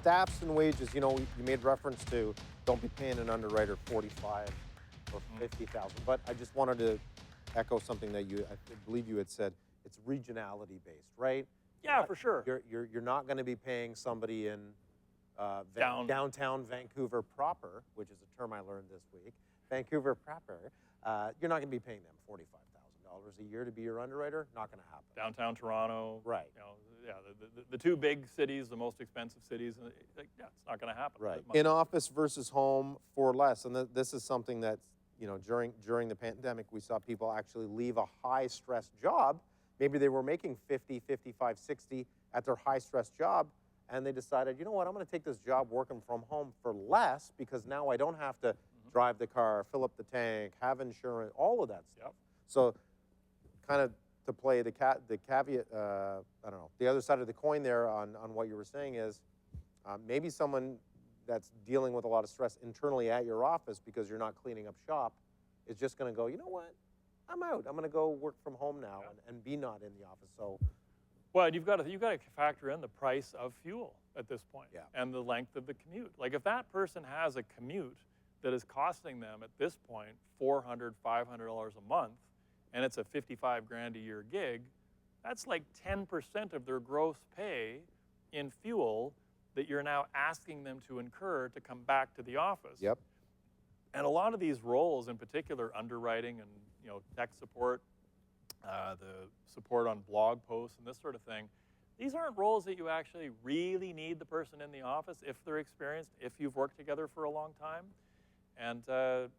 staffs and wages, you made reference to don't be paying an underwriter 45 or 50,000, but I just wanted to echo something that I believe you had said. It's regionality based, right? Yeah, for sure. You're not going to be paying somebody in downtown Vancouver proper, which is a term I learned this week. Vancouver proper. You're not going to be paying them $45,000 a year to be your underwriter. Not going to happen. Downtown Toronto, right? The two big cities, the most expensive cities. It's not going to happen. Right. In office versus home for less, and this is something that during the pandemic we saw people actually leave a high stress job. Maybe they were making 50, 55, 60 at their high stress job, and they decided, you know what, I'm going to take this job working from home for less because now I don't have to drive the car, fill up the tank, have insurance, all of that stuff. Yep. So kind of to play the caveat, I don't know, the other side of the coin there on what you were saying is maybe someone that's dealing with a lot of stress internally at your office because you're not cleaning up shop is just going to go, you know what, I'm out. I'm going to go work from home now and be not in the office. So, well, you've got to factor in the price of fuel at this point and the length of the commute. Like if that person has a commute that is costing them at this point $400, $500 a month, and it's a 55 grand a year gig, that's like 10% of their gross pay in fuel that you're now asking them to incur to come back to the office. Yep. And a lot of these roles, in particular underwriting and tech support, the support on blog posts and this sort of thing, these aren't roles that you actually really need the person in the office if they're experienced, if you've worked together for a long time. And to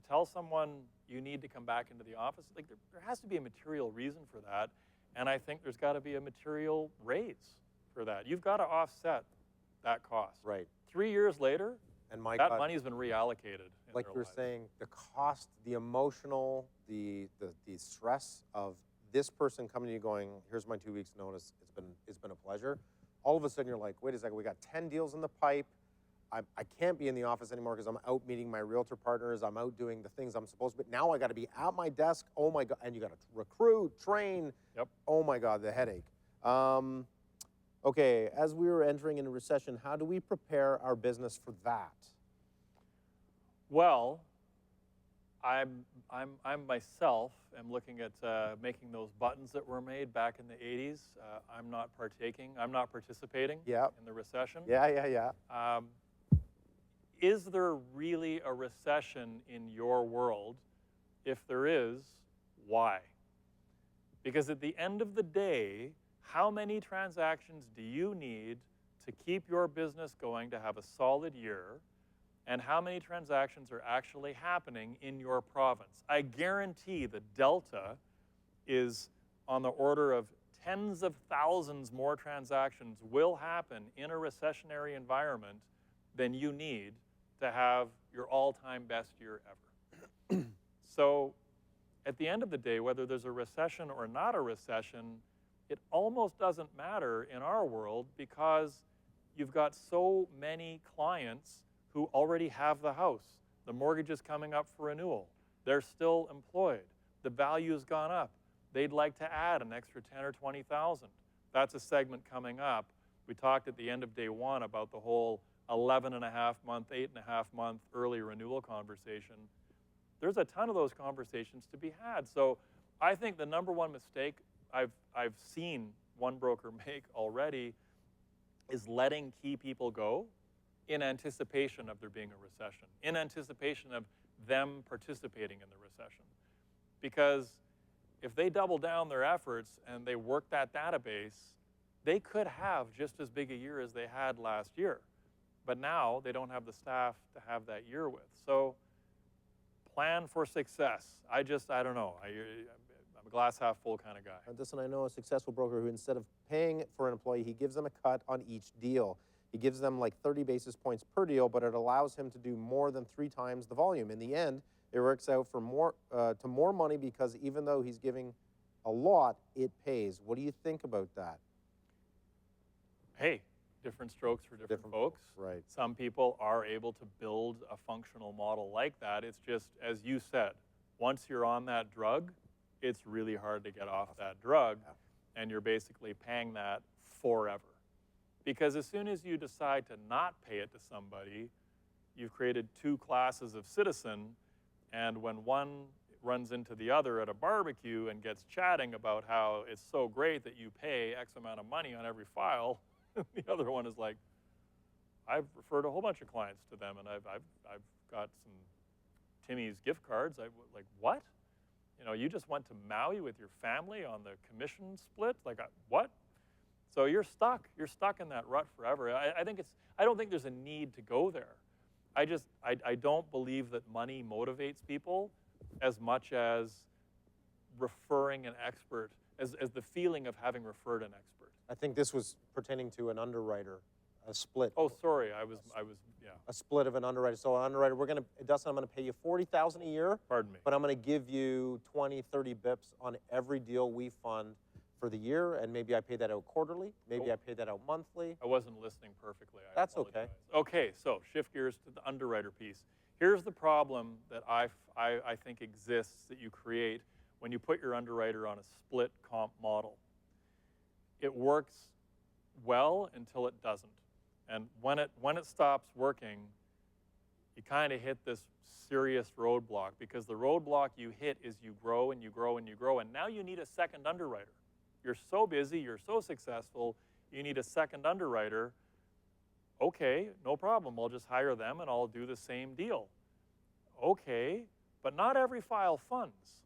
tell someone you need to come back into the office, like there has to be a material reason for that. And I think there's got to be a material raise for that. You've got to offset that cost. Right. 3 years later, and that money has been reallocated. Like you're saying, the cost, the emotional, the stress of this person coming to you going, here's my 2 weeks notice, it's been a pleasure. All of a sudden you're like, wait a second, we got 10 deals in the pipe. I can't be in the office anymore because I'm out meeting my realtor partners. I'm out doing the things I'm supposed to. But now I got to be at my desk. Oh my God! And you got to recruit, train. Yep. Oh my God, the headache. Okay, as we were entering into recession, how do we prepare our business for that? Well, I'm myself am looking at making those buttons that were made back in the 80s. I'm not participating in the recession. Yeah. Is there really a recession in your world? If there is, why? Because at the end of the day, how many transactions do you need to keep your business going to have a solid year? And how many transactions are actually happening in your province? I guarantee the delta is on the order of tens of thousands more transactions will happen in a recessionary environment than you need to have your all-time best year ever. So at the end of the day, whether there's a recession or not a recession, it almost doesn't matter in our world because you've got so many clients who already have the house. The mortgage is coming up for renewal. They're still employed. The value has gone up. They'd like to add an extra 10 or 20,000. That's a segment coming up. We talked at the end of day one about the whole 11 and a half month, 8.5 month early renewal conversation. There's a ton of those conversations to be had. So I think the number one mistake I've seen one broker make already is letting key people go in anticipation of there being a recession, in anticipation of them participating in the recession. Because if they double down their efforts and they work that database, they could have just as big a year as they had last year. But now they don't have the staff to have that year with. So plan for success. I don't know. I'm a glass half full kind of guy. Listen, I know a successful broker who instead of paying for an employee, he gives them a cut on each deal. He gives them like 30 basis points per deal, but it allows him to do more than 3 times the volume. In the end, it works out for more money because even though he's giving a lot, it pays. What do you think about that? Hey, different strokes for different folks. Right. Some people are able to build a functional model like that. It's just, as you said, once you're on that drug, it's really hard to get off that drug, and you're basically paying that forever. Because as soon as you decide to not pay it to somebody, you've created two classes of citizen, and when one runs into the other at a barbecue and gets chatting about how it's so great that you pay X amount of money on every file, the other one is like, I've referred a whole bunch of clients to them, and I've got some Timmy's gift cards. Like, what? You know, you just went to Maui with your family on the commission split? Like, what? So you're stuck. You're stuck in that rut forever. I don't think there's a need to go there. I don't believe that money motivates people as much as referring an expert, as the feeling of having referred an expert. I think this was pertaining to an underwriter, a split. Oh, sorry, yeah. A split of an underwriter. So an underwriter, Dustin, I'm gonna pay you $40,000 a year. Pardon me. But I'm gonna give you 20, 30 bips on every deal we fund for the year, and maybe I pay that out quarterly, maybe I pay that out monthly. I wasn't listening perfectly. That's okay. Okay, so shift gears to the underwriter piece. Here's the problem that I think exists that you create when you put your underwriter on a split comp model. It works well until it doesn't. And when it stops working, you kind of hit this serious roadblock, because the roadblock you hit is you grow and you grow and you grow, and now you need a second underwriter. You're so busy, you're so successful, you need a second underwriter. Okay, no problem, I'll just hire them and I'll do the same deal. Okay, but not every file funds.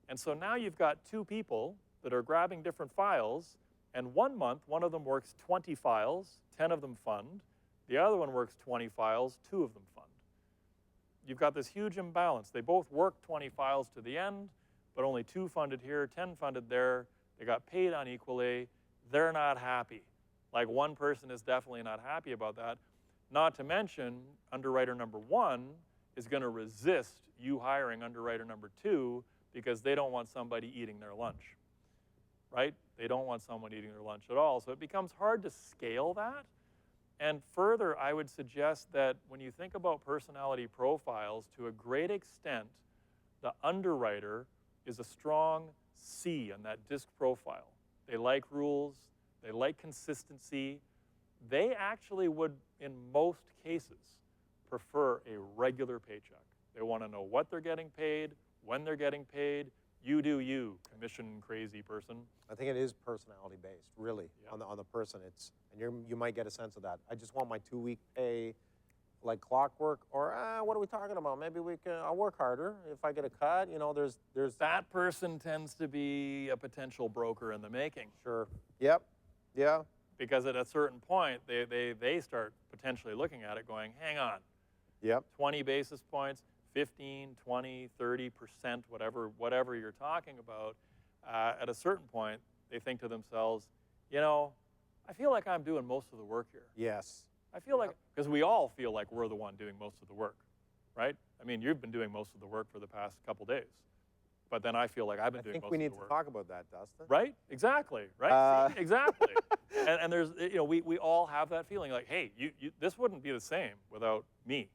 And so now you've got two people that are grabbing different files, and 1 month, one of them works 20 files, 10 of them fund. The other one works 20 files, 2 of them fund. You've got this huge imbalance. They both work 20 files to the end, but only 2 funded here, 10 funded there. They got paid unequally. They're not happy. Like, one person is definitely not happy about that. Not to mention, underwriter number 1 is going to resist you hiring underwriter number 2 because they don't want somebody eating their lunch, right? They don't want someone eating their lunch at all. So it becomes hard to scale that. And further, I would suggest that when you think about personality profiles, to a great extent, the underwriter is a strong C on that DISC profile. They like rules, they like consistency. They actually would, in most cases, prefer a regular paycheck. They want to know what they're getting paid, when they're getting paid. You do you, commission crazy person. I think it is personality based, really, on the person. You might get a sense of that. I just want my 2-week pay like clockwork, or what are we talking about? Maybe I'll work harder if I get a cut. You know, there's that person tends to be a potential broker in the making. Sure. Yep. Yeah. Because at a certain point, they start potentially looking at it going, hang on. Yep. 20 basis points, 15, 20, 30%, whatever you're talking about, at a certain point, they think to themselves, you know, I feel like I'm doing most of the work here. Yes. I feel like, because we all feel like we're the one doing most of the work, right? I mean, you've been doing most of the work for the past couple days, but then I feel like I've been doing most of the work. I think we need to talk about that, Dustin. Right? Exactly. Right? See? Exactly. and there's, you know, we all have that feeling like, hey, this wouldn't be the same without me.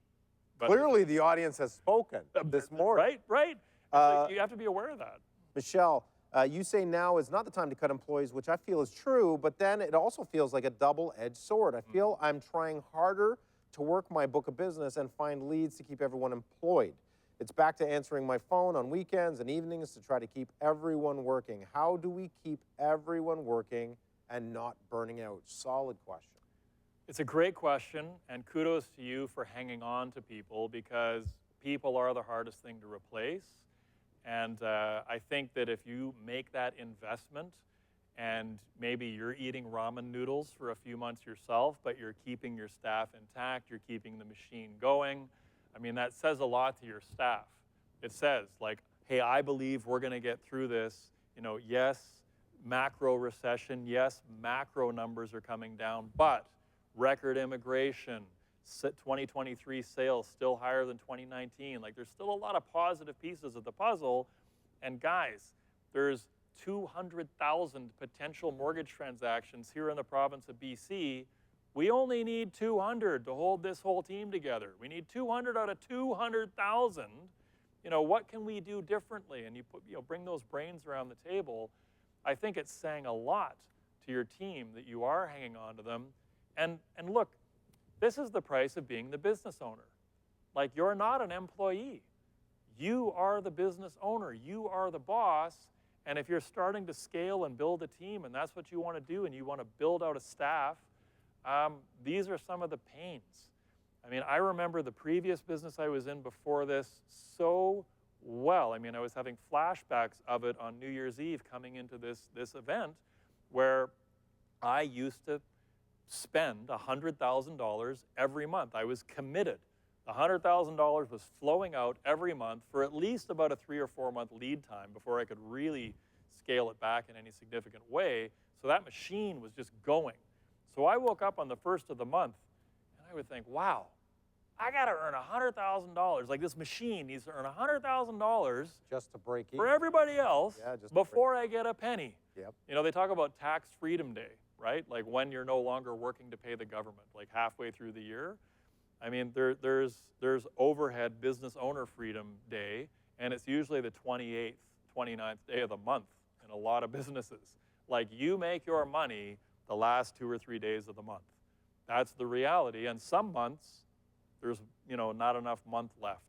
But clearly, the audience has spoken this morning. Right. Like, you have to be aware of that. Michelle, you say now is not the time to cut employees, which I feel is true, but then it also feels like a double-edged sword. I feel I'm trying harder to work my book of business and find leads to keep everyone employed. It's back to answering my phone on weekends and evenings to try to keep everyone working. How do we keep everyone working and not burning out? Solid question. It's a great question, and kudos to you for hanging on to people, because people are the hardest thing to replace. And I think that if you make that investment, and maybe you're eating ramen noodles for a few months yourself, but you're keeping your staff intact, you're keeping the machine going, I mean, that says a lot to your staff. It says, like, hey, I believe we're going to get through this. You know, yes, macro recession, yes, macro numbers are coming down, but record immigration, 2023 sales still higher than 2019. Like, there's still a lot of positive pieces of the puzzle. And guys, there's 200,000 potential mortgage transactions here in the province of BC. We only need 200 to hold this whole team together. We need 200 out of 200,000. You know, what can we do differently? And you bring those brains around the table. I think it's saying a lot to your team that you are hanging on to them. And look, this is the price of being the business owner. Like, you're not an employee. You are the business owner. You are the boss. And if you're starting to scale and build a team, and that's what you want to do, and you want to build out a staff, these are some of the pains. I mean, I remember the previous business I was in before this so well. I mean, I was having flashbacks of it on New Year's Eve coming into this event where I used to spend $100,000 every month. I was committed. The $100,000 was flowing out every month for at least about a 3 or 4 month lead time before I could really scale it back in any significant way. So that machine was just going. So I woke up on the first of the month and I would think, wow, I got to earn $100,000. Like, this machine needs to earn $100,000 Just to break even. for everybody else just before I get a penny. Yep. You know, they talk about tax freedom day, right? Like, when you're no longer working to pay the government, like halfway through the year. I mean, there's overhead business owner freedom day, and it's usually the 28th, 29th day of the month in a lot of businesses. Like, you make your money the last 2 or 3 days of the month. That's the reality. And some months, there's, you know, not enough month left